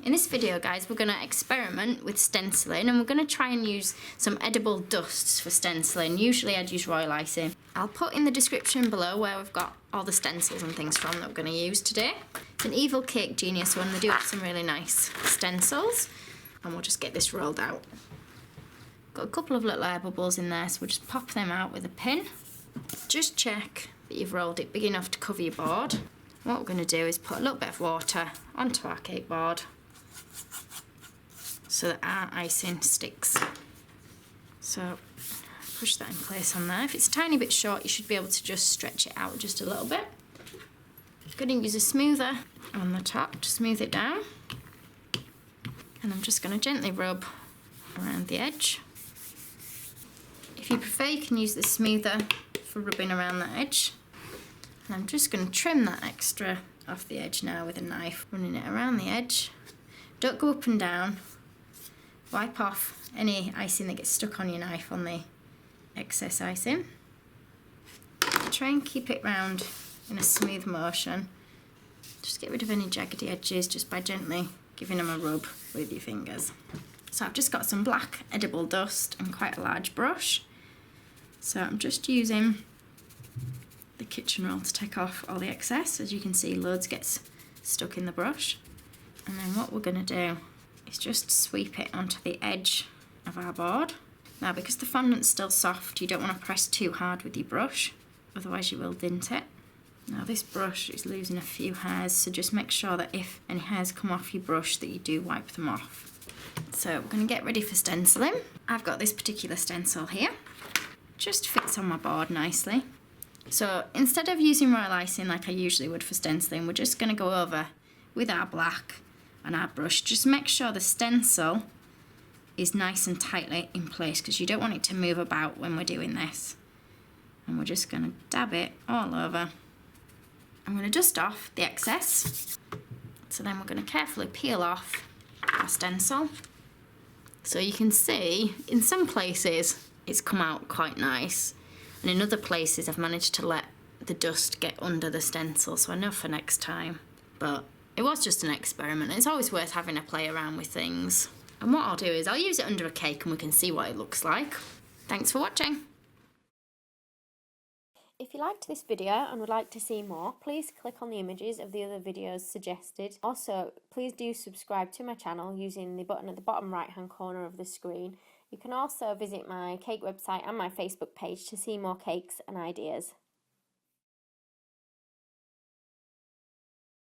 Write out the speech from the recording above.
In this video, guys, we're going to experiment with stenciling, and we're going to try and use some edible dusts for stenciling. Usually I'd use royal icing. I'll put in the description below where we've got all the stencils and things from that we're going to use today. It's an Evil Cake Genius one. They do have some really nice stencils, and we'll just get this rolled out. Got a couple of little air bubbles in there, so we'll just pop them out with a pin. Just check that you've rolled it big enough to cover your board. What we're going to do is put a little bit of water onto our cake board so that our icing sticks. So push that in place on there. If it's a tiny bit short, you should be able to just stretch it out just a little bit. I'm going to use a smoother on the top to smooth it down. And I'm just going to gently rub around the edge. If you prefer, you can use the smoother for rubbing around that edge. And I'm just going to trim that extra off the edge now with a knife, running it around the edge. Don't go up and down. Wipe off any icing that gets stuck on your knife on the excess icing. Try and keep it round in a smooth motion. Just get rid of any jaggedy edges just by gently giving them a rub with your fingers. So I've just got some black edible dust and quite a large brush. So I'm just using the kitchen roll to take off all the excess. As you can see, loads gets stuck in the brush. And then what we're going to do is just sweep it onto the edge of our board. Now, because the fondant's still soft, you don't want to press too hard with your brush, otherwise you will dint it. Now this brush is losing a few hairs, so just make sure that if any hairs come off your brush that you do wipe them off. So we're going to get ready for stenciling. I've got this particular stencil here. Just fits on my board nicely. So instead of using royal icing like I usually would for stenciling, we're just going to go over with our black and our brush. Just make sure the stencil is nice and tightly in place because you don't want it to move about when we're doing this. And we're just going to dab it all over. I'm going to dust off the excess. So then we're going to carefully peel off our stencil. So you can see in some places it's come out quite nice, and in other places I've managed to let the dust get under the stencil, so I know for next time. But it was just an experiment. It's always worth having a play around with things. And what I'll do is I'll use it under a cake and we can see what it looks like. Thanks for watching. If you liked this video and would like to see more, please click on the images of the other videos suggested. Also, please do subscribe to my channel using the button at the bottom right hand corner of the screen. You can also visit my cake website and my Facebook page to see more cakes and ideas.